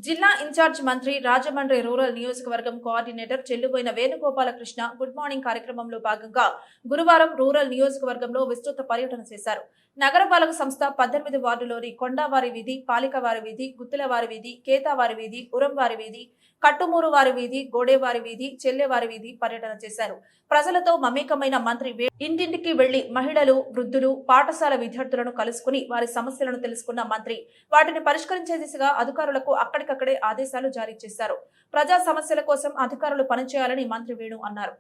జిల్లా ఇన్ఛార్జ్ మంత్రి రాజమండ్రి రూరల్ నియోజకవర్గం coordinator Chelluboina Venugopalakrishna good morning కార్యక్రమంలో భాగంగా గురువారం రూరల్ నియోజకవర్గంలో విస్తృత పర్యటన చేశారు. నగరపాలక సంస్థ 18 వార్డులోని కొండావారి వీధి, పాలికవారి వీధి, గుత్తులవారి వీధి, కేతావారి వీధి, ఉరంవారి వీధి, కట్టుమూరు వారి వీధి, గోడేవారి వీధి, చెల్లెవారి వీధి పర్యటన చేశారు. ప్రజలతో మమేకమైన మంత్రి ఇంటింటికి వెళ్లి మహిళలు, వృద్ధులు, పాఠశాల విద్యార్థులను కలుసుకుని వారి సమస్యలను తెలుసుకున్న మంత్రి వాటిని పరిష్కరించే దిశగా అధికారులకు అక్కడికక్కడే ఆదేశాలు జారీ చేశారు. ప్రజా సమస్యల కోసం అధికారులు పనిచేయాలని మంత్రి వేణు అన్నారు.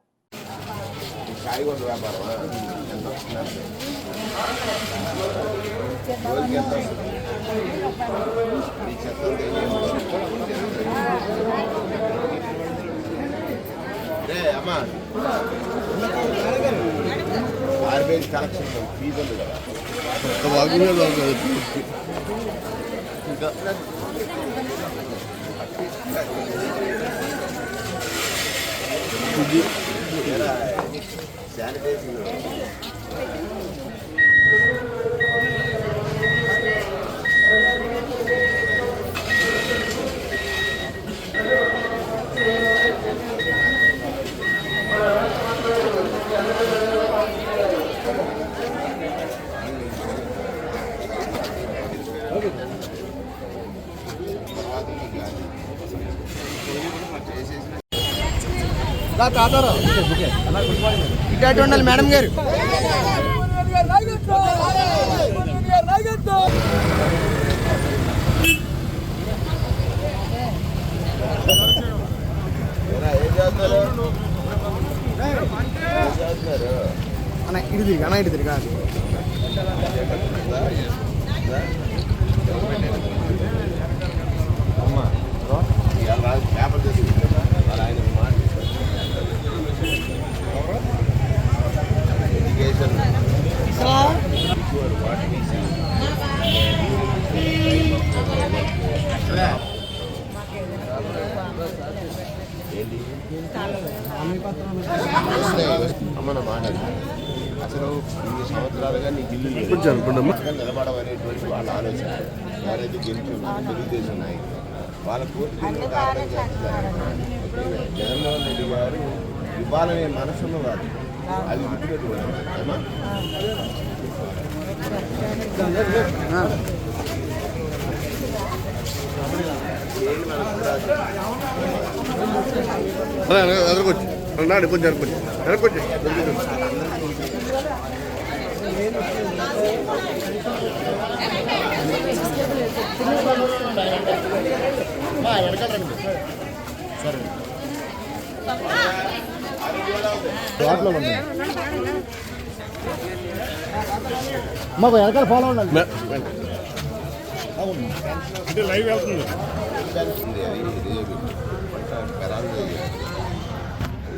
ఇటు ఉండాలి మేడం గారు. అన్న ఇటు తిరిగి అన్న ఇటు తిరిగి అమ్మన మాట అసలు ఇన్ని సంవత్సరాలుగా నీకు ఇల్లు నిలబడమనేటువంటి వాళ్ళ ఆలోచన. ఎవరైతే గెలుచున్నారు తెలుగుదేశం నాయకులు వాళ్ళ కోరికలు కారణం చేస్తున్నారు. జగన్మోహన్ రెడ్డి గారు ఇవ్వాలనే మనసులో రాదు, అది గుర్తుపెట్టుకోవాలి. కొంచెం సరే మాకు వెనకాల ఫాలో ఉండాలి. లైవ్ వెళ్తుంది.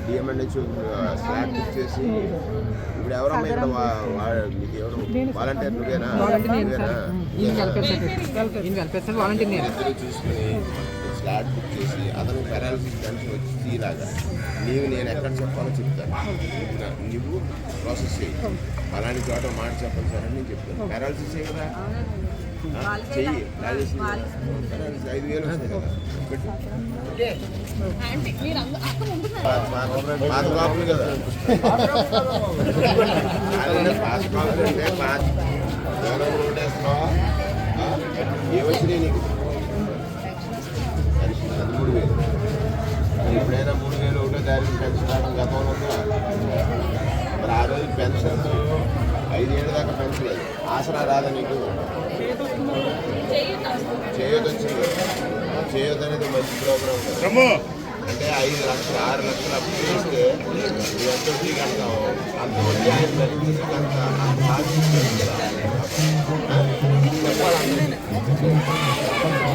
డిఎంఎన్హెచ్ స్లాట్ బుక్ చేసి ఇప్పుడు ఎవరమ్మా ఇక్కడ మీకు ఎవరు వాలంటీర్? నువ్వేనా? ఇద్దరు చూసుకుని స్లాట్ బుక్ చేసి అతను పెరాలసిస్ పెన్షన్ వచ్చి తీలాగా నేను ఎక్కడ చెప్పాలో చెప్తాను. నువ్వు ప్రాసెస్ చేయి. అలాంటి చోట మాట చెప్పాలి సార్ అని నేను చెప్తాను. పెరాలసిస్ కదా చెయ్యి. 5,000 వస్తుంది కదా పెట్టు. పాత కాపులు కదా పాత కాపులు అంటే పాత ఓటేస్తున్నావా? ఏమొచ్చినాయి నీకు? 3,000. ఎప్పుడైనా 3,000 ఒకటో తారీఖు పెన్షన్ రావడం గతంలో ఉందా? మరి ఆ రోజు పెన్షన్ 5 ఏళ్ళ దాకా పెన్షన్ లేదు. ఆసరా రాదా నీకు? చేయొద్దు వచ్చింది. చేయొద్దు అనేది మంచి ప్రోగ్రామ్ కదా. అంటే 5 లక్షలు 6 లక్షలు అప్పు చేస్తే నువ్వు ఎంత వడ్డీ కడతావు అంత వడ్డీ ఆయన భరించడానికి అంత బాధ్యత చెప్పాలి.